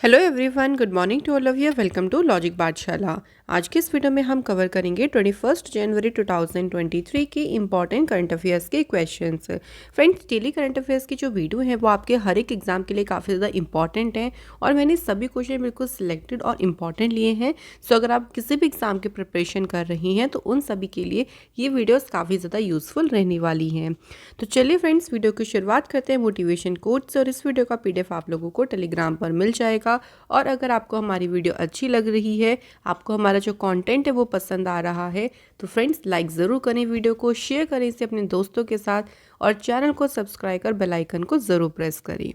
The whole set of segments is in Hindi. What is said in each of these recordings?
Hello everyone, good morning to all of you. Welcome to logic Pathshala. आज के इस वीडियो में हम कवर करेंगे 21 जनवरी 2023 के इंपॉर्टेंट करंट अफेयर्स के questions. Friends, daily current affairs की जो वीडियो है वो आपके हर एक एग्जाम के लिए काफ़ी ज़्यादा इंपॉर्टेंट है और मैंने सभी क्वेश्चन बिल्कुल सिलेक्टेड और इंपॉर्टेंट लिए हैं। सो अगर आप किसी भी एग्जाम की प्रिपरेशन कर रही हैं तो उन सभी के लिए ये वीडियोज़ काफ़ी ज़्यादा यूजफुल रहने वाली हैं। तो चलिए फ्रेंड्स, वीडियो की शुरुआत करते हैं मोटिवेशन कोट से और इस वीडियो का PDF आप लोगों को टेलीग्राम पर मिल जाएगा। और अगर आपको हमारी वीडियो अच्छी लग रही है, आपको हमारा जो कंटेंट है वो पसंद आ रहा है, तो फ्रेंड्स लाइक ज़रूर करें, वीडियो को शेयर करें इसे अपने दोस्तों के साथ और चैनल को सब्सक्राइब कर बेल आइकन को ज़रूर प्रेस करें।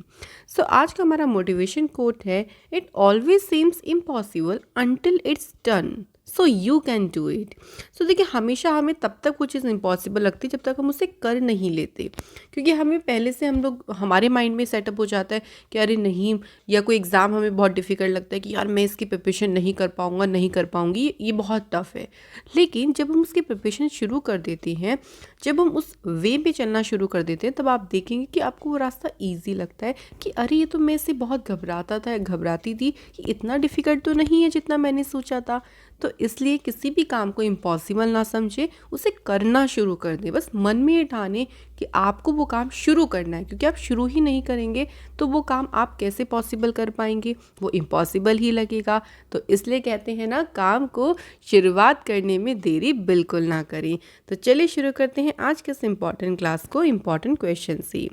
सो आज का हमारा मोटिवेशन कोट है, it always seems impossible until it's done, so you can do it. So देखिए, हमेशा हमें तब तक वो चीज़ इम्पॉसिबल लगती है जब तक हम उसे कर नहीं लेते, क्योंकि हमें पहले से हम लोग हमारे माइंड में सेटअप हो जाता है कि अरे नहीं, या कोई एग्ज़ाम हमें बहुत डिफ़िकल्ट लगता है कि यार मैं इसकी प्रिपरेशन नहीं कर पाऊँगा, नहीं कर पाऊँगी, ये बहुत टफ है। लेकिन जब हम उसकी प्रिपरेशन शुरू कर देते हैं, जब हम उस वे पे चलना शुरू कर देते हैं, तब आप देखेंगे कि आपको वो रास्ता ईजी लगता है कि अरे ये तो मैं इससे बहुत घबराता था, घबराती थी, कि इतना डिफ़िकल्ट तो नहीं है जितना मैंने सोचा था। तो इसलिए किसी भी काम को इम्पॉसिबल ना समझे, उसे करना शुरू कर दें। बस मन में ये ठाने कि आपको वो काम शुरू करना है, क्योंकि आप शुरू ही नहीं करेंगे तो वो काम आप कैसे पॉसिबल कर पाएंगे, वो इम्पॉसिबल ही लगेगा। तो इसलिए कहते हैं ना, काम को शुरुआत करने में देरी बिल्कुल ना करें। तो चलिए शुरू करते हैं आज के इस इम्पॉर्टेंट क्लास को इम्पॉर्टेंट क्वेश्चन से।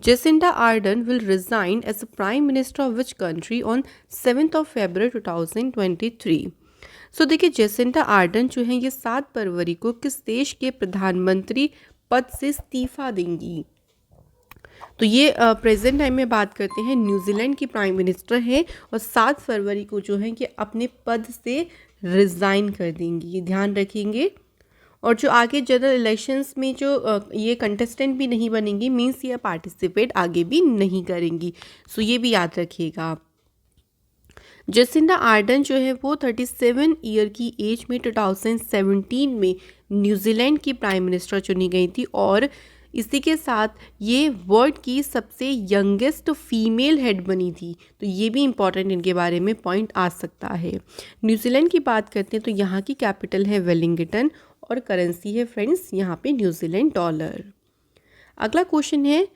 Jacinda Ardern will resign as prime minister of which country on 7 February 2023। So देखिए, जेसिंडा आर्डन जो है ये 7 फरवरी को किस देश के प्रधानमंत्री पद से इस्तीफा देंगी। तो ये प्रेजेंट टाइम में बात करते हैं, न्यूजीलैंड की प्राइम मिनिस्टर हैं और 7 फरवरी को जो है कि अपने पद से रिज़ाइन कर देंगी, ये ध्यान रखेंगे। और जो आगे जनरल इलेक्शंस में जो ये कंटेस्टेंट भी नहीं बनेंगी, मीन्स ये पार्टिसिपेट आगे भी नहीं करेंगी। सो ये भी याद रखिएगा। जेसिंडा आर्डन जो है वो 37 ईयर की एज में 2017 में न्यूजीलैंड की प्राइम मिनिस्टर चुनी गई थी और इसी के साथ ये वर्ल्ड की सबसे यंगेस्ट फीमेल हेड बनी थी। तो ये भी इम्पॉर्टेंट इनके बारे में पॉइंट आ सकता है। न्यूजीलैंड की बात करते हैं तो यहाँ की कैपिटल है वेलिंगटन और करेंसी है फ्रेंड्स यहाँ पे न्यूजीलैंड डॉलर। अगला क्वेश्चन है,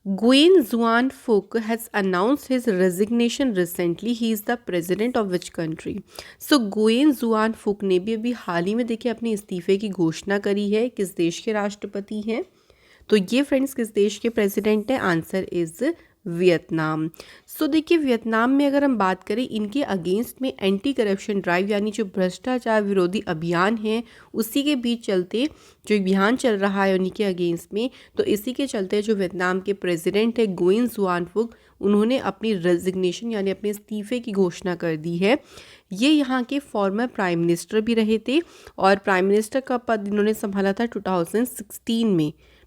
Nguyen Xuan Phuc has announced his resignation recently. He is the president of which country? So Nguyen Xuan Phuc ने भी अभी हाल ही में देखिए अपने इस्तीफे की घोषणा करी है। किस देश के राष्ट्रपति हैं? तो ये फ्रेंड्स किस देश के प्रेसिडेंट हैं? Answer is Vietnam. सो देखिए, वियतनाम में अगर हम बात करें, इनके अगेंस्ट में एंटी करप्शन ड्राइव यानी जो भ्रष्टाचार विरोधी अभियान है, उसी के बीच चलते जो अभियान चल रहा है उन्हीं के अगेंस्ट में, तो इसी के चलते जो वियतनाम के प्रेसिडेंट है गुयेन जुआन फुक, उन्होंने अपनी रेजिग्नेशन यानी अपने इस्तीफे की घोषणा कर दी है। ये यहाँ के फॉर्मर प्राइम मिनिस्टर भी रहे थे और प्राइम मिनिस्टर का पद इन्होंने संभाला था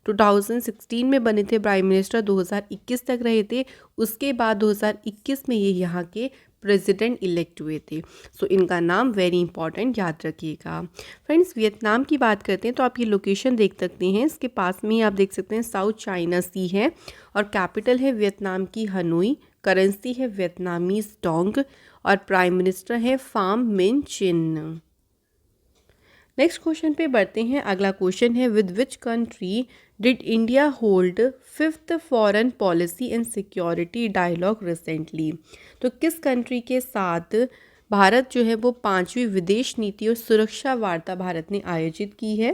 2016 में बने थे प्राइम मिनिस्टर, 2021 तक रहे थे। उसके बाद 2021 में ये यहाँ के प्रेसिडेंट इलेक्ट हुए थे। सो इनका नाम वेरी इंपॉर्टेंट, याद रखिएगा। फ्रेंड्स, वियतनाम की बात करते हैं तो आप ये लोकेशन देख सकते हैं, इसके पास में ही आप देख सकते हैं साउथ चाइना सी है और कैपिटल है वियतनाम की हनोई, करेंसी है वियतनामीज डोंग और प्राइम मिनिस्टर है फाम मिन चिन। नेक्स्ट क्वेश्चन पे बढ़ते हैं। अगला क्वेश्चन है, with which country did India hold 5th foreign policy and security dialogue recently. तो किस कंट्री के साथ भारत जो है वो 5वीं विदेश नीति और सुरक्षा वार्ता भारत ने आयोजित की है?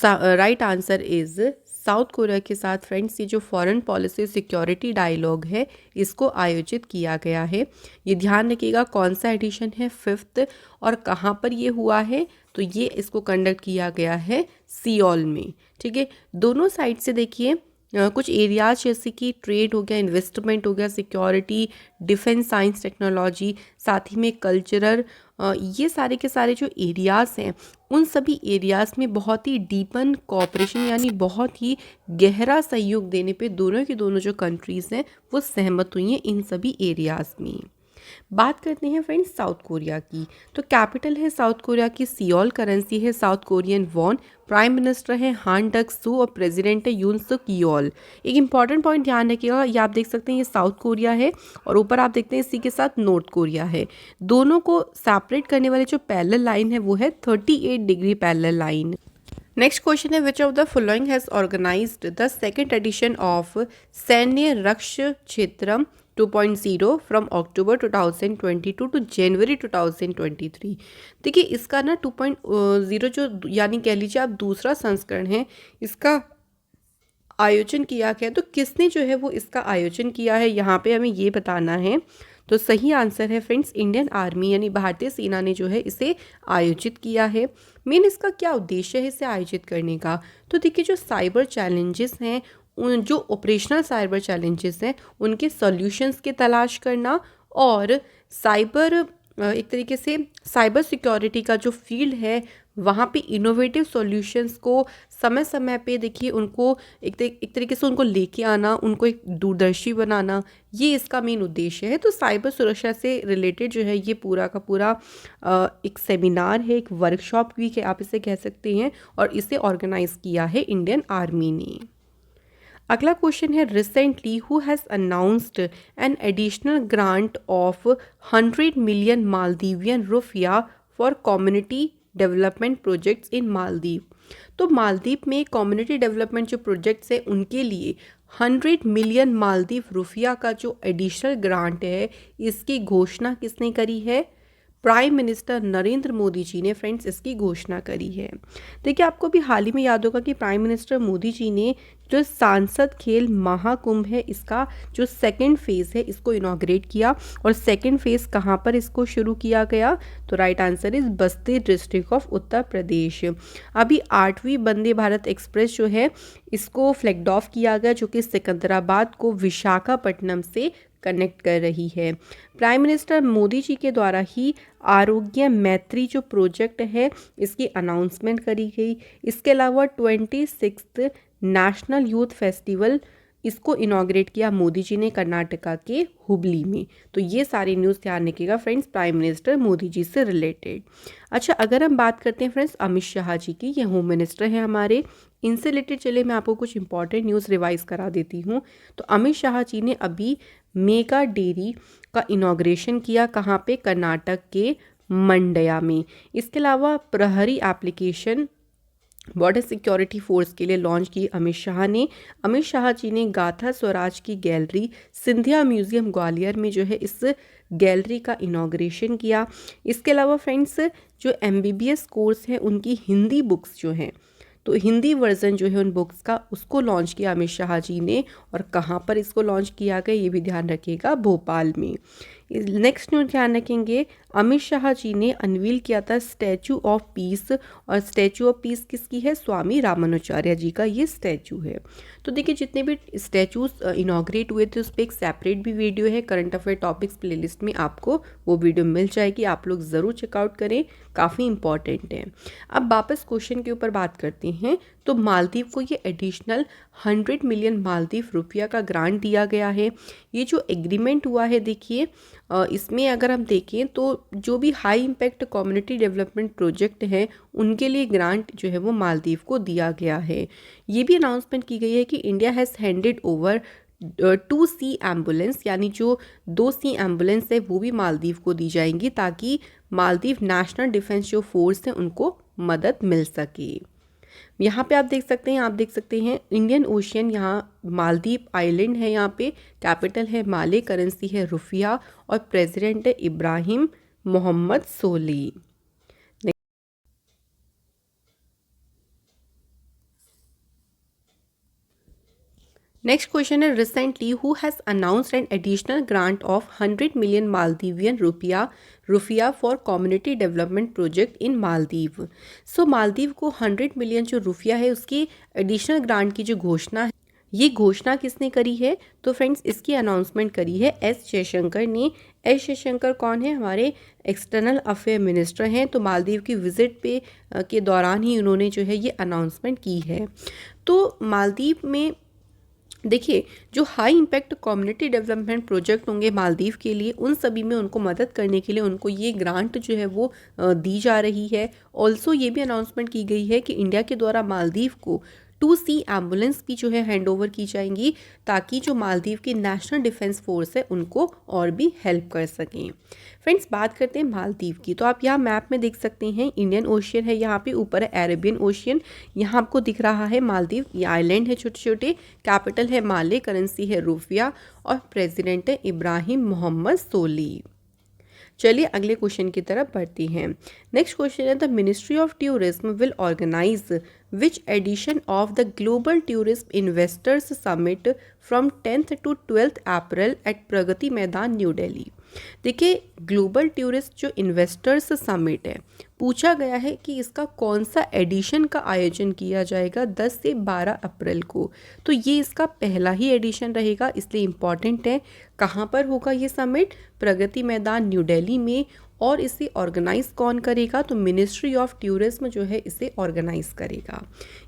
Right answer is south Korea के साथ फ्रेंड्स ये जो फॉरेन पॉलिसी सिक्योरिटी डायलॉग है, इसको आयोजित किया गया है। ये ध्यान रखिएगा कौन सा एडिशन है, 5th, और कहाँ पर ये हुआ है, तो ये इसको कंडक्ट किया गया है सियोल में। ठीक है, दोनों साइड से देखिए कुछ एरियाज जैसे कि ट्रेड हो गया, इन्वेस्टमेंट हो गया, सिक्योरिटी, डिफेंस, साइंस, टेक्नोलॉजी, साथ ही में कल्चरल, ये सारे के सारे जो एरियाज़ हैं, उन सभी एरियाज़ में बहुत ही डीपन कोऑपरेशन यानी बहुत ही गहरा सहयोग देने पे दोनों की दोनों जो कंट्रीज़ हैं वो सहमत हुई हैं इन सभी एरियाज़ में। बात करते हैं फ्रेंड्स साउथ कोरिया की। तो कैपिटल है साउथ कोरिया की सियोल, करेंसी है south Korean von, prime minister है हान डक सू और प्रेसिडेंट है यून सुक योल। एक इंपॉर्टेंट पॉइंट ध्यान रखिएगा, ये आप देख सकते हैं ये साउथ कोरिया है और ऊपर आप देखते हैं इसी के साथ नॉर्थ कोरिया है। दोनों को सेपरेट करने वाली जो पैरेलल लाइन है वो है 38 degree parallel line. Next question है which of the following has organized the second edition of Sainya Raksh क्षेत्रम 2.0 from October 2022 to जनवरी 2023। देखिए इसका ना 2.0 जो यानी कह लीजिए आप दूसरा संस्करण है, इसका आयोजन किया गया। तो किसने जो है वो इसका आयोजन किया है, यहाँ पे हमें ये बताना है। तो सही आंसर है फ्रेंड्स इंडियन आर्मी यानी भारतीय सेना ने जो है इसे आयोजित किया है। मेन इसका क्या उद्देश्य है इसे आयोजित करने का, तो देखिए जो साइबर चैलेंजेस हैं, उन जो ऑपरेशनल साइबर चैलेंजेस हैं उनके सॉल्यूशंस की तलाश करना और साइबर एक तरीके से साइबर सिक्योरिटी का जो फील्ड है वहाँ पे इनोवेटिव सॉल्यूशंस को समय समय पे देखिए उनको एक तरीके से उनको लेके आना, उनको एक दूरदर्शी बनाना, ये इसका मेन उद्देश्य है। तो साइबर सुरक्षा से रिलेटेड जो है ये पूरा का पूरा एक सेमिनार है, एक वर्कशॉप भी है आप इसे कह सकते हैं, और इसे ऑर्गेनाइज किया है इंडियन आर्मी ने। अगला क्वेश्चन है recently who has announced an additional grant of 100 million Maldivian rupaya for community development projects in Maldives. तो मालदीव में कम्युनिटी डेवलपमेंट जो प्रोजेक्ट्स हैं उनके लिए 100 मिलियन मालदीव रुपया का जो एडिशनल ग्रांट है इसकी घोषणा किसने करी है? प्राइम मिनिस्टर नरेंद्र मोदी जी ने फ्रेंड्स इसकी घोषणा करी है। देखिए आपको भी हाल ही में याद होगा कि प्राइम मिनिस्टर मोदी जी ने जो सांसद खेल महाकुंभ है इसका जो सेकंड फेज़ है इसको इनॉग्रेट किया। और सेकंड फेज़ कहाँ पर इसको शुरू किया गया? तो right answer is Basti district of Uttar Pradesh. अभी 8वीं वंदे भारत एक्सप्रेस जो है इसको फ्लैग्ड ऑफ किया गया जो कि सिकंदराबाद को विशाखापट्टनम से कनेक्ट कर रही है। प्राइम मिनिस्टर मोदी जी के द्वारा ही आरोग्य मैत्री जो प्रोजेक्ट है इसकी अनाउंसमेंट करी गई। इसके अलावा 26th नेशनल यूथ फेस्टिवल इसको इनॉग्रेट किया मोदी जी ने कर्नाटका के हुबली में। तो ये सारी न्यूज़ ध्यान रखिएगा friends prime minister Modi ji से रिलेटेड। अच्छा अगर हम बात करते हैं फ्रेंड्स अमित शाह जी की, ये होम मिनिस्टर हैं हमारे, इनसे रिलेटेड चले मैं आपको कुछ इंपॉर्टेंट न्यूज़ रिवाइज करा देती हूँ। तो अमित शाह जी ने अभी मेगा डेयरी का इनॉग्रेशन किया, कहाँ पे? कर्नाटक के मंडया में। इसके अलावा प्रहरी एप्लीकेशन बॉर्डर सिक्योरिटी फोर्स के लिए लॉन्च की अमित शाह ने। अमित शाह जी ने गाथा स्वराज की गैलरी सिंधिया म्यूजियम ग्वालियर में जो है इस गैलरी का इनॉग्रेशन किया। इसके अलावा फ्रेंड्स जो MBBS कोर्स है उनकी हिंदी बुक्स जो हैं, तो हिंदी वर्जन जो है उन बुक्स का उसको लॉन्च किया अमित शाह जी ने। और कहाँ पर इसको लॉन्च किया गया ये भी ध्यान रखिएगा, भोपाल में। नेक्स्ट न्यूज़ ध्यान रखेंगे, अमित शाह जी ने अनवील किया था स्टैचू ऑफ पीस। और स्टैचू ऑफ पीस किसकी है? स्वामी रामानुजाचार्य जी का ये स्टैचू है। तो देखिए जितने भी स्टैचूज इनॉग्रेट हुए थे उस पर एक सेपरेट भी वीडियो है करंट अफेयर टॉपिक्स प्लेलिस्ट में, आपको वो वीडियो मिल जाएगी, आप लोग ज़रूर चेकआउट करें, काफ़ी इंपॉर्टेंट है। अब वापस क्वेश्चन के ऊपर बात करते हैं। तो मालदीव को ये एडिशनल 100 मिलियन मालदीव रुपया का ग्रांट दिया गया है। ये जो एग्रीमेंट हुआ है देखिए इसमें अगर हम देखें तो जो भी high impact community development project हैं उनके लिए ग्रांट जो है वो मालदीव को दिया गया है। ये भी अनाउंसमेंट की गई है कि India has handed over 2 sea ambulance, यानी जो 2 सी एम्बुलेंस है वो भी मालदीव को दी जाएंगी ताकि मालदीव नेशनल डिफेंस जो फोर्स है उनको मदद मिल सके। यहाँ पे आप देख सकते हैं इंडियन ओशियन, यहाँ मालदीव आइलैंड है, यहाँ पे कैपिटल है माले, करेंसी है रुपया और प्रेसिडेंट है इब्राहिम मोहम्मद सोली। नेक्स्ट क्वेश्चन है recently who has announced an additional grant of 100 million Maldivian rupaya for community development project in Maldives. So Maldives को 100 मिलियन जो रुपया है उसकी एडिशनल ग्रांट की जो घोषणा है, ये घोषणा किसने करी है? तो फ्रेंड्स इसकी अनाउंसमेंट करी है S जयशंकर ने। S जयशंकर कौन है? हमारे एक्सटर्नल अफेयर मिनिस्टर हैं। तो मालदीव की विजिट पे के दौरान ही उन्होंने जो है ये अनाउंसमेंट की है। तो मालदीव में देखिए, जो high impact community development project होंगे मालदीव के लिए, उन सभी में उनको मदद करने के लिए उनको ये ग्रांट जो है वो दी जा रही है। ऑल्सो ये भी अनाउंसमेंट की गई है कि इंडिया के द्वारा मालदीव को 2C एम्बुलेंस भी जो है हैंड ओवर की जाएंगी, ताकि जो मालदीव की नेशनल डिफेंस फोर्स है उनको और भी हेल्प कर सकें। फ्रेंड्स, बात करते हैं मालदीव की, तो आप यहाँ मैप में देख सकते हैं इंडियन ओशियन है, यहाँ पे ऊपर है अरेबियन ओशियन, यहाँ आपको दिख रहा है मालदीव, ये आइलैंड है छोटे छोटे, कैपिटल है माले, करेंसी है रुपया और प्रेसिडेंट है इब्राहिम मोहम्मद सोली। चलिए अगले क्वेश्चन की तरफ बढ़ती हैं। नेक्स्ट क्वेश्चन है, the ministry of tourism will organize which edition of the global tourism investors summit from 10th to 12th April at Pragati Maidan new Delhi. देखिए, ग्लोबल टूरिस्ट जो इन्वेस्टर्स समिट है, पूछा गया है कि इसका कौन सा एडिशन का आयोजन किया जाएगा 10 से 12 अप्रैल को। तो ये इसका पहला ही एडिशन रहेगा, इसलिए इम्पॉर्टेंट है। कहाँ पर होगा ये समिट? प्रगति मैदान न्यू दिल्ली में। और इसे ऑर्गेनाइज कौन करेगा? तो मिनिस्ट्री ऑफ टूरिज्म जो है इसे ऑर्गेनाइज करेगा।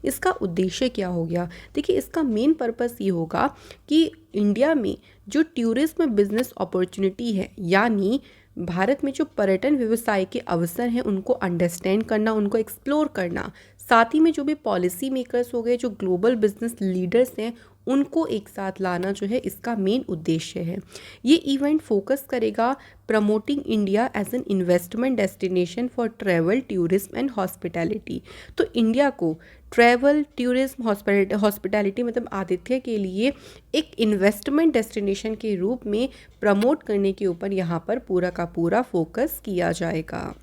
इसका उद्देश्य क्या हो गया? देखिए, इसका मेन पर्पस ये होगा कि इंडिया में जो टूरिज्म बिजनेस अपॉर्चुनिटी है, यानी भारत में जो पर्यटन व्यवसाय के अवसर हैं उनको अंडरस्टैंड करना, उनको एक्सप्लोर करना, साथ ही में जो भी पॉलिसी मेकर्स हो गए, जो ग्लोबल बिजनेस लीडर्स हैं, उनको एक साथ लाना जो है इसका मेन उद्देश्य है। ये इवेंट फोकस करेगा promoting India as an investment destination for travel, tourism and hospitality. तो इंडिया को ट्रैवल, टूरिज्म, हॉस्पिटैलिटी मतलब आतिथ्य के लिए एक इन्वेस्टमेंट डेस्टिनेशन के रूप में प्रमोट करने के ऊपर यहाँ पर पूरा का पूरा फोकस किया जाएगा।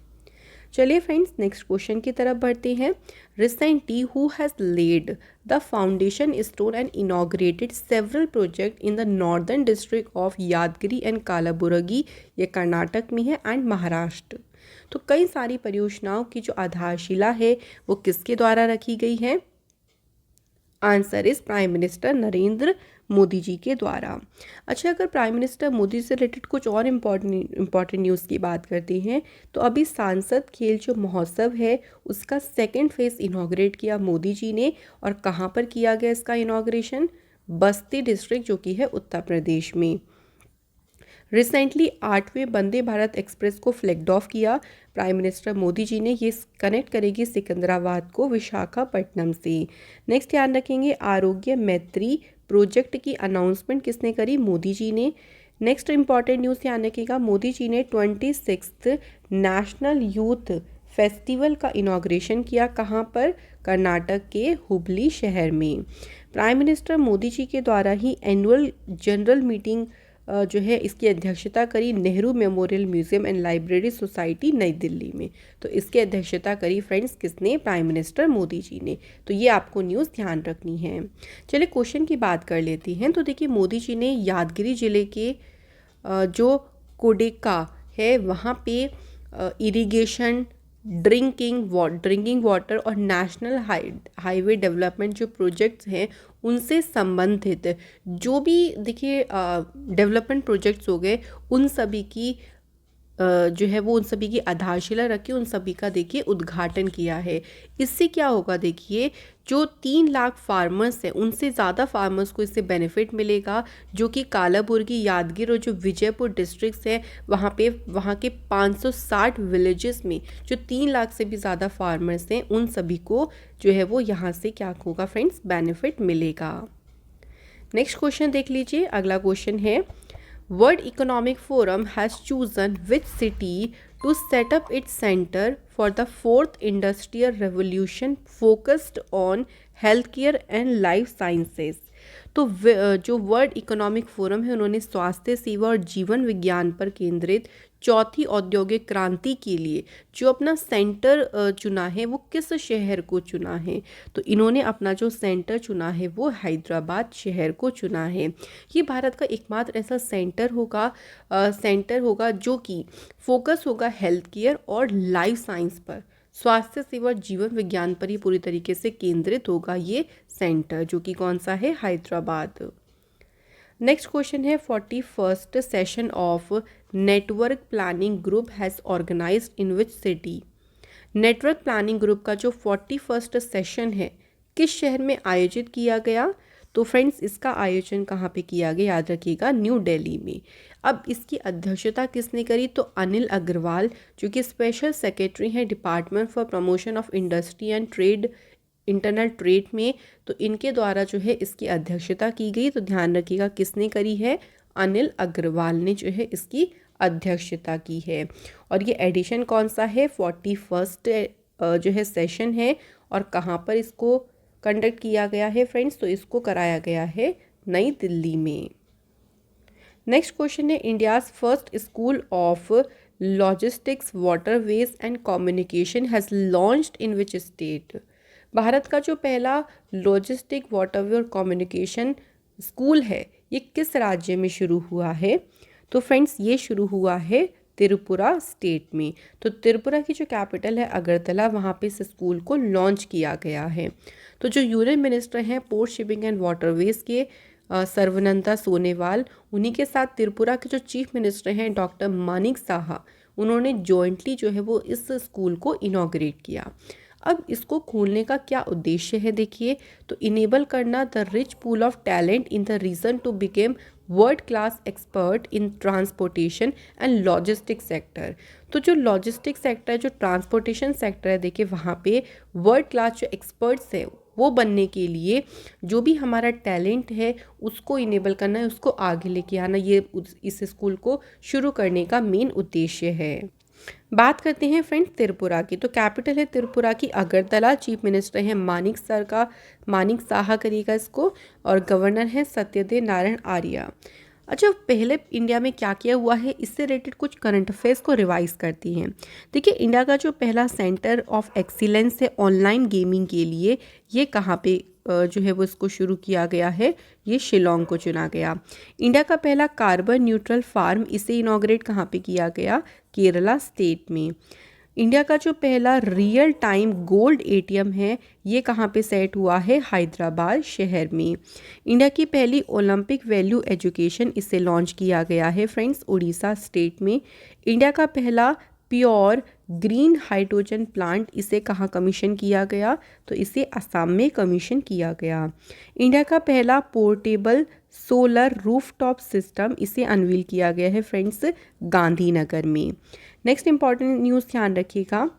चलिए फ्रेंड्स, नेक्स्ट क्वेश्चन की तरफ बढ़ते हैं। Recently who has laid the foundation stone and inaugurated several project in the northern district of Yadgiri and Kalaburagi, ये कर्नाटक में है, एंड महाराष्ट्र। तो कई सारी परियोजनाओं की जो आधारशिला है वो किसके द्वारा रखी गई है? Answer is prime minister Narendra Modi ji के द्वारा। अच्छा, अगर प्राइम मिनिस्टर मोदी से रिलेटेड कुछ और इम्पॉर्टेंट न्यूज़ की बात करते हैं, तो अभी सांसद खेल जो महोत्सव है उसका सेकेंड फेज इनॉग्रेट किया मोदी जी ने। और कहाँ पर किया गया इसका इनॉग्रेशन? बस्ती डिस्ट्रिक्ट, जो कि है उत्तर प्रदेश में। रिसेंटली 8वें वंदे भारत एक्सप्रेस को फ्लैग्ड ऑफ किया प्राइम मिनिस्टर मोदी जी ने। ये कनेक्ट करेगी सिकंदराबाद को विशाखापट्टनम से। नेक्स्ट ध्यान रखेंगे, आरोग्य मैत्री प्रोजेक्ट की अनाउंसमेंट किसने करी? मोदी जी ने। नेक्स्ट इंपॉर्टेंट न्यूज़ ध्यान रखिएगा, मोदी जी ने 26th नेशनल यूथ फेस्टिवल का इनॉग्रेशन किया। कहाँ पर? कर्नाटक के हुबली शहर में। प्राइम मिनिस्टर मोदी जी के द्वारा ही एनुअल जनरल मीटिंग जो है इसकी अध्यक्षता करी Nehru memorial museum and library society नई दिल्ली में। तो इसकी अध्यक्षता करी फ्रेंड्स किसने? प्राइम मिनिस्टर मोदी जी ने। तो ये आपको न्यूज़ ध्यान रखनी है। चलिए क्वेश्चन की बात कर लेती हैं। तो देखिए, मोदी जी ने यादगिरी ज़िले के जो कोडेका है वहाँ पे इरिगेशन, ड्रिंकिंग वाटर और नेशनल हाईवे डेवलपमेंट जो प्रोजेक्ट्स हैं उनसे संबंधित जो भी देखिए डेवलपमेंट प्रोजेक्ट्स हो गए, उन सभी की जो है वो उन सभी की आधारशिला रखी, उन सभी का देखिए उद्घाटन किया है। इससे क्या होगा? देखिए, जो 3 लाख फार्मर्स हैं उनसे ज़्यादा फार्मर्स को इससे बेनिफिट मिलेगा, जो कि कालाबुर्गी, यादगिर और जो विजयपुर डिस्ट्रिक्ट्स हैं वहाँ के 560 विलेजेस में जो 3 लाख से भी ज़्यादा फार्मर्स हैं उन सभी को जो है वो यहाँ से क्या होगा फ्रेंड्स? बेनिफिट मिलेगा। नेक्स्ट क्वेश्चन देख लीजिए। अगला क्वेश्चन है, World Economic Forum has chosen which city to set up its center for the 4th Industrial Revolution focused on healthcare and life sciences। तो जो वर्ल्ड इकोनॉमिक फोरम है उन्होंने स्वास्थ्य सेवा और जीवन विज्ञान पर केंद्रित चौथी औद्योगिक क्रांति के लिए जो अपना सेंटर चुना है वो किस शहर को चुना है? तो इन्होंने अपना जो सेंटर चुना है वो हैदराबाद शहर को चुना है। ये भारत का एकमात्र ऐसा सेंटर होगा जो कि फोकस होगा हेल्थ केयर और लाइफ साइंस पर, स्वास्थ्य सेवा और जीवन विज्ञान पर ही पूरी तरीके से केंद्रित होगा ये सेंटर, जो कि कौन सा है? हैदराबाद। नेक्स्ट क्वेश्चन है, 41st session of network planning group has organized in which city? Network planning group का जो 41st सेशन है किस शहर में आयोजित किया गया? तो फ्रेंड्स इसका आयोजन कहाँ पे किया गया, याद रखिएगा, न्यू दिल्ली में। अब इसकी अध्यक्षता किसने करी, तो अनिल अग्रवाल, जो कि स्पेशल सेक्रेटरी हैं department for promotion of industry and trade, internal trade में। तो इनके द्वारा जो है इसकी अध्यक्षता की गई। तो ध्यान रखिएगा किसने करी है, अनिल अग्रवाल ने जो है इसकी अध्यक्षता की है। और ये एडिशन कौन सा है, 41st जो है सेशन है। और कहाँ पर इसको कंडक्ट किया गया है फ्रेंड्स, तो इसको कराया गया है नई दिल्ली में। नेक्स्ट क्वेश्चन है, India's first school of logistics waterways and communication has launched in which state. Bharat का जो पहला लॉजिस्टिक वाटरवे और कम्युनिकेशन स्कूल है ये किस राज्य में शुरू हुआ है, तो फ्रेंड्स ये शुरू हुआ है त्रिपुरा स्टेट में। तो त्रिपुरा की जो कैपिटल है अगरतला, वहाँ पे इस स्कूल को लॉन्च किया गया है। तो जो यूनियन मिनिस्टर हैं पोर्ट शिपिंग एंड वाटरवेज के सर्वनंदा सोनेवाल, उन्हीं के साथ त्रिपुरा के जो चीफ मिनिस्टर हैं डॉक्टर मानिक साहा, उन्होंने जॉइंटली जो है वो इस स्कूल को इनॉग्रेट किया। अब इसको खोलने का क्या उद्देश्य है देखिए, तो इनेबल करना the rich pool of talent in the region to become world class expert in transportation and logistic sector. तो जो लॉजिस्टिक सेक्टर है, जो ट्रांसपोर्टेशन सेक्टर है, देखिए वहाँ पे वर्ल्ड क्लास जो एक्सपर्ट्स है वो बनने के लिए जो भी हमारा टैलेंट है उसको इनेबल करना है, उसको आगे लेके आना, ये इस स्कूल को शुरू करने का मेन उद्देश्य है। बात करते हैं फ्रेंड्स त्रिपुरा की। तो कैपिटल है त्रिपुरा की अगरतला, चीफ मिनिस्टर है मानिक साहा करेगा इसको, और गवर्नर है सत्यदेव नारायण आर्य। अच्छा, पहले इंडिया में क्या किया हुआ है, इससे रिलेटेड कुछ करंट अफेयर्स को रिवाइज करती हैं। देखिए, इंडिया का जो पहला सेंटर ऑफ एक्सीलेंस है ऑनलाइन गेमिंग के लिए, ये कहाँ पे जो है वो इसको शुरू किया गया है, ये शिलोंग को चुना गया। इंडिया का पहला कार्बन न्यूट्रल फार्म, इसे इनॉग्रेट कहाँ पे किया गया, केरला स्टेट में। इंडिया का जो पहला रियल टाइम गोल्ड एटीएम है ये कहाँ पे सेट हुआ है, हैदराबाद शहर में। इंडिया की पहली ओलंपिक वैल्यू एजुकेशन, इसे लॉन्च किया गया है फ्रेंड्स उड़ीसा स्टेट में। इंडिया का पहला प्योर ग्रीन हाइड्रोजन प्लांट, इसे कहाँ कमीशन किया गया, तो इसे असम में कमीशन किया गया। इंडिया का पहला पोर्टेबल सोलर रूफटॉप सिस्टम, इसे अनवील किया गया है फ्रेंड्स गांधीनगर में। नेक्स्ट इंपॉर्टेंट न्यूज़ ध्यान रखिएगा,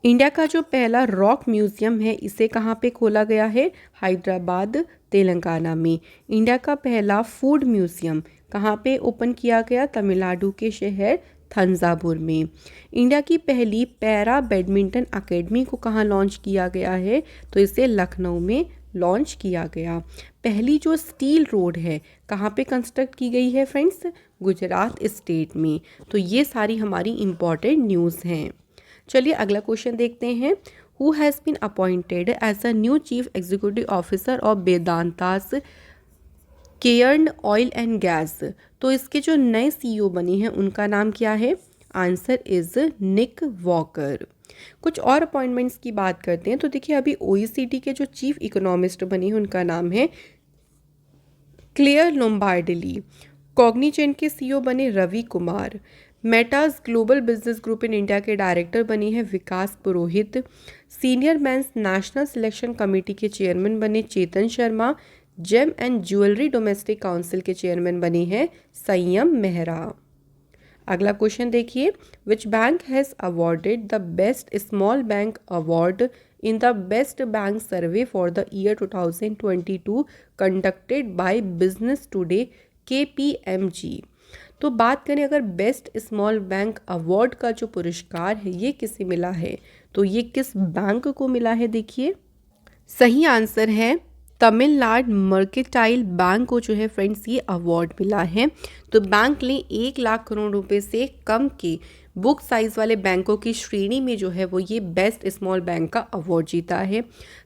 इंडिया का जो पहला रॉक म्यूजियम है इसे कहाँ पे खोला गया है, हैदराबाद तेलंगाना में। इंडिया का पहला फूड म्यूजियम कहाँ पे ओपन किया गया, तमिलनाडु के शहर थंजावुर में। इंडिया की पहली पैरा बैडमिंटन एकेडमी को कहाँ लॉन्च किया गया है, तो इसे लखनऊ में लॉन्च किया गया। पहली जो स्टील रोड है कहाँ पे कंस्ट्रक्ट की गई है फ्रेंड्स, गुजरात स्टेट में। तो ये सारी हमारी इम्पॉर्टेंट न्यूज़ हैं। चलिए अगला क्वेश्चन देखते हैं, who has been appointed as a new chief executive officer of Vedanta's Cairn oil and gas. तो इसके जो नए सीईओ बने हैं उनका नाम क्या है, आंसर इज निक वॉकर। कुछ और अपॉइंटमेंट्स की बात करते हैं, तो देखिए अभी ओईसीडी के जो चीफ इकोनॉमिस्ट बने हैं उनका नाम है क्लेयर लोम्बार्डली। कॉग्निजेंट के सीईओ बने Ravi Kumar. Meta's global business group in India के डायरेक्टर बने हैं Vikas Purohit. Senior men's national selection committee के चेयरमैन बने Chetan Sharma. Gem and jewellery domestic council के चेयरमैन बने हैं संयम मेहरा। अगला क्वेश्चन देखिए, which bank has awarded the best small bank award in the best bank survey for the year 2022 conducted by Business today KPMG। तो बात करें अगर बेस्ट स्मॉल बैंक अवार्ड का जो पुरस्कार है ये किसे मिला है, तो ये किस बैंक को मिला है, देखिए सही आंसर है तमिलनाडु मर्केंटाइल बैंक को जो है फ्रेंड्स ये अवार्ड मिला है। तो बैंक ने 1 लाख करोड़ रुपए से कम के बुक साइज वाले बैंकों की श्रेणी में जो है वो ये बेस्ट स्मॉल बैंक का अवार्ड जीता है।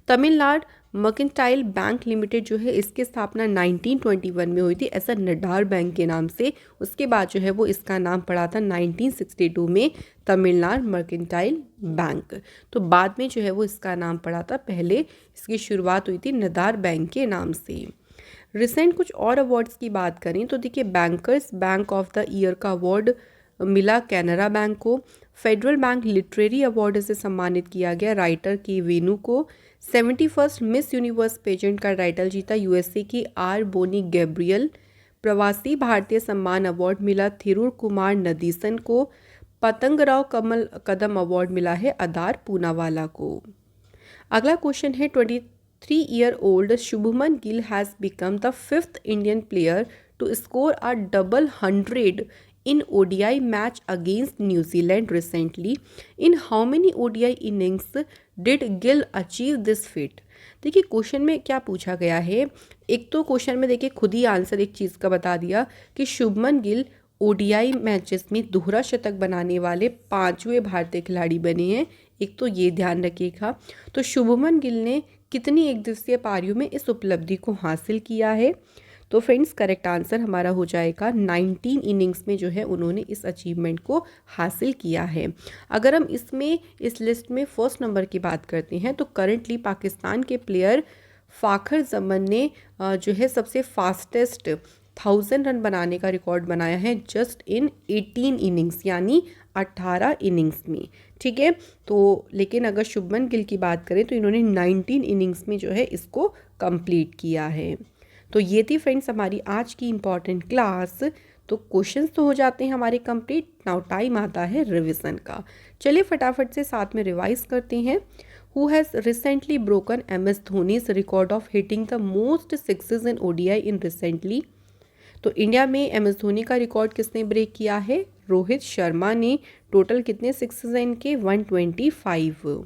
तमिलनाडु मर्केंटाइल बैंक लिमिटेड जो है इसकी स्थापना 1921 में हुई थी ऐसा नडार बैंक के नाम से। उसके बाद जो है वो इसका नाम पड़ा था 1962 में तमिलनाडु मर्केंटाइल बैंक। तो बाद में जो है वो इसका नाम पड़ा था, पहले इसकी शुरुआत हुई थी नडार बैंक के नाम से। रिसेंट कुछ और अवार्ड्स की बात करें तो देखिए bankers bank of the year का अवार्ड मिला कैनरा बैंक को। फेडरल बैंक लिटरेरी अवार्ड से सम्मानित किया गया राइटर के वेनु को। 71 मिस यूनिवर्स पेजेंट का टाइटल जीता यूएसए की आर बोनी गैब्रियल। प्रवासी भारतीय सम्मान अवार्ड मिला थिरुर कुमार नदीसन को। पतंगराव कमल कदम अवार्ड मिला है अदार पूनावाला को। अगला क्वेश्चन है 23-year-old Shubman Gill has become the 5th Indian player to score a double 100 in ODI match against New Zealand recently. In how many ODI innings did Gill achieve this feat? देखिए क्वेश्चन में क्या पूछा गया है। एक तो क्वेश्चन में देखिए खुद ही आंसर एक चीज़ का बता दिया कि शुभमन गिल ओडीआई मैचेस में दोहरा शतक बनाने वाले 5वें भारतीय खिलाड़ी बने हैं। एक तो ये ध्यान रखिएगा। तो शुभमन गिल ने कितनी एक दिवसीय पारियों में इस उपलब्धि को हासिल किया है? तो फ्रेंड्स करेक्ट आंसर हमारा हो जाएगा 19 इनिंग्स में जो है उन्होंने इस अचीवमेंट को हासिल किया है। अगर हम इसमें इस लिस्ट में फर्स्ट नंबर की बात करते हैं तो करंटली पाकिस्तान के प्लेयर फ़ाखर जमन ने जो है सबसे फास्टेस्ट 1000 रन बनाने का रिकॉर्ड बनाया है जस्ट इन 18 इनिंग्स यानी 18 इनिंग्स में। ठीक है, तो लेकिन अगर शुभमन गिल की बात करें तो इन्होंने 19 इनिंग्स में जो है इसको कंप्लीट किया है। तो ये थी फ्रेंड्स हमारी आज की इम्पॉर्टेंट क्लास। तो क्वेश्चंस तो हो जाते हैं हमारे कंप्लीट। नाउ टाइम आता है रिवीजन का। चलिए फटाफट से साथ में रिवाइज करते हैं। Who has recently broken MS Dhoni's record of hitting the most sixes in ODI in recently? तो इंडिया में MS धोनी का रिकॉर्ड किसने ब्रेक किया है? रोहित शर्मा ने। टोटल कितने सिक्सेस हैं इनके? 125।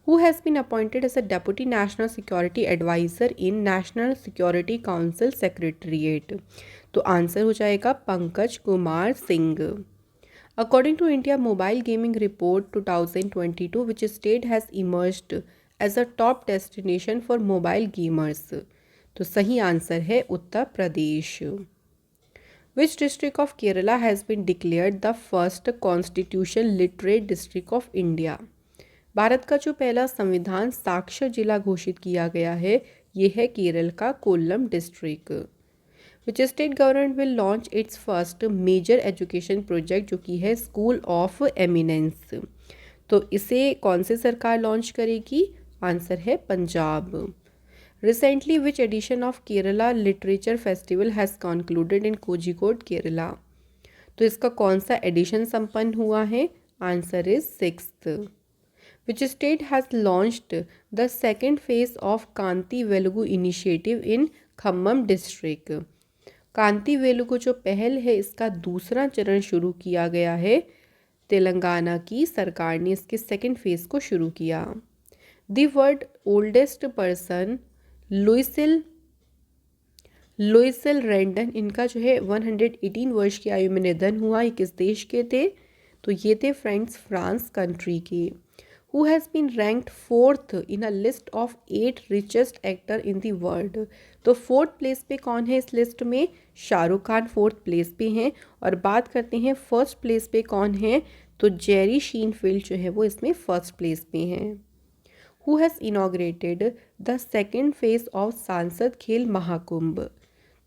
Who has been appointed as a Deputy National Security Advisor in National Security Council Secretariat? तो आंसर हो जाएगा Pankaj Kumar Singh. According to India Mobile Gaming Report 2022, which state has emerged as a top destination for mobile gamers? तो सही आंसर है Uttar Pradesh. Which district of Kerala has been declared the first constitution literate district of India? Bharat का जो पहला संविधान साक्षर जिला घोषित किया गया है ये है केरल का Kollam district. Which state government will launch its first major education project जो कि है स्कूल ऑफ एमिनेंस? तो इसे कौन सी सरकार लॉन्च करेगी? आंसर है Punjab. Recently which edition of Kerala literature festival has concluded in Kozhikode Kerala? तो इसका कौन सा एडिशन संपन्न हुआ है? Answer is 6th। Which state has launched the second phase of Kanti Velugu initiative in Khammam district? कांति वेलुगु जो पहल है इसका दूसरा चरण शुरू किया गया है। तेलंगाना की सरकार ने इसके सेकेंड फेज को शुरू किया। द वर्ल्ड ओल्डेस्ट पर्सन लुइसिल रेंडन, इनका जो है 118 वर्ष की आयु में निधन हुआ। ये किस देश के थे? तो ये थे फ्रेंड्स फ्रांस कंट्री के। Who has been ranked 4th in a list of 8 richest actor in the world? तो 4th प्लेस पे कौन है इस लिस्ट में? शाहरुख खान 4th प्लेस पे हैं। और बात करते हैं फर्स्ट प्लेस पे कौन है? तो जेरी शीनफील्ड जो है वो इसमें फर्स्ट प्लेस पे हैं। Who has inaugurated the second phase of सांसद खेल महाकुंभ?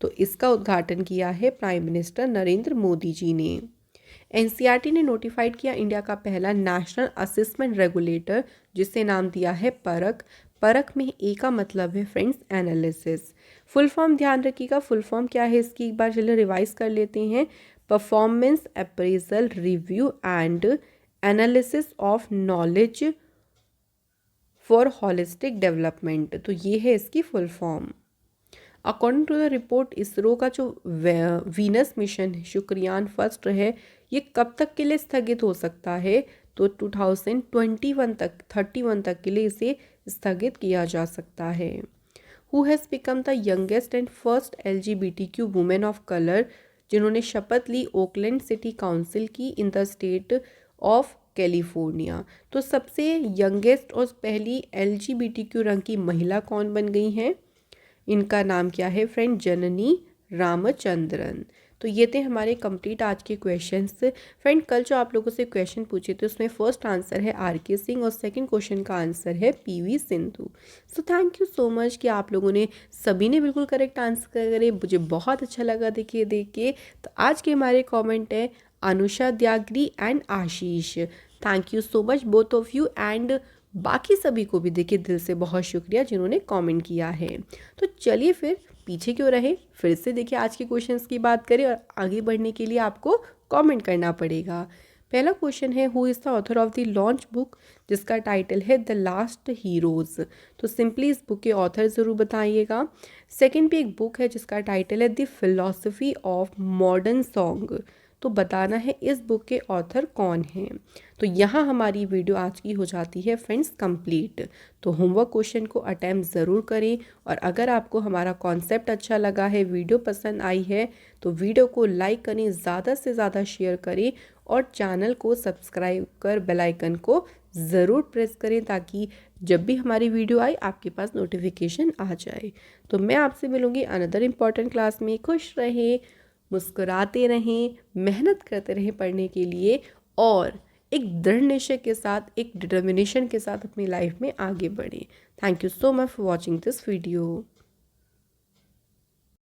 तो इसका उद्घाटन किया है प्राइम मिनिस्टर नरेंद्र मोदी जी ने। NCERT ने नोटिफाइड किया इंडिया का पहला नेशनल असेसमेंट रेगुलेटर जिससे नाम दिया है परख। परख में ए का मतलब है फ्रेंड्स एनालिसिस। फुल फॉर्म ध्यान रखिएगा, फुल फॉर्म क्या है इसकी एक बार चलिए रिवाइज कर लेते हैं। Performance appraisal review and analysis of knowledge for holistic development, तो ये है इसकी full form. According to the report ISRO का जो वीनस मिशन है शुक्रयान फर्स्ट है ये कब तक के लिए स्थगित हो सकता है? तो 2021 तक 31 तक के लिए इसे स्थगित किया जा सकता है। Who has become the youngest and first LGBTQ women of colour जिन्होंने शपथ ली ओकलैंड सिटी काउंसिल की in the state of California? तो सबसे यंगेस्ट और पहली LGBTQ रंग की महिला कौन बन गई हैं? इनका नाम क्या है फ्रेंड? जननी रामचंद्रन। तो ये थे हमारे कंप्लीट आज के क्वेश्चंस। फ्रेंड कल जो आप लोगों से क्वेश्चन पूछे थे उसमें फर्स्ट आंसर है RK सिंह और सेकंड क्वेश्चन का आंसर है PV Sindhu. So thank you so much कि आप लोगों ने सभी ने बिल्कुल करेक्ट आंसर करे, मुझे बहुत अच्छा लगा देखिए देख के। तो आज के हमारे कॉमेंट है Anusha Tyagi and Ashish. Thank you so much both of you and बाकी सभी को भी देखिए दिल से बहुत शुक्रिया जिन्होंने कमेंट किया है। तो चलिए फिर पीछे क्यों रहे, फिर से देखिए आज के क्वेश्चंस की बात करें और आगे बढ़ने के लिए आपको कमेंट करना पड़ेगा। पहला क्वेश्चन है, who is the author of the launch book, जिसका टाइटल है द लास्ट हीरोज़। तो सिंपली इस बुक के ऑथर ज़रूर बताइएगा। सेकंड भी एक बुक है जिसका टाइटल है the philosophy of modern song. तो बताना है इस बुक के ऑथर कौन हैं। तो यहाँ हमारी वीडियो आज की हो जाती है फ्रेंड्स कंप्लीट। तो होमवर्क क्वेश्चन को अटैम्प्ट ज़रूर करें, और अगर आपको हमारा कॉन्सेप्ट अच्छा लगा है, वीडियो पसंद आई है, तो वीडियो को लाइक करें, ज़्यादा से ज़्यादा शेयर करें और चैनल को सब्सक्राइब कर बेल आइकन को ज़रूर प्रेस करें ताकि जब भी हमारी वीडियो आए आपके पास नोटिफिकेशन आ जाए। तो मैं आपसे मिलूँगी अनदर इम्पॉर्टेंट क्लास में। खुश रहें, मुस्कुराते रहें, मेहनत करते रहें पढ़ने के लिए, और एक दृढ़ निश्चय के साथ, एक डिटर्मिनेशन के साथ अपनी लाइफ में आगे बढ़ें। Thank you so much for watching this video.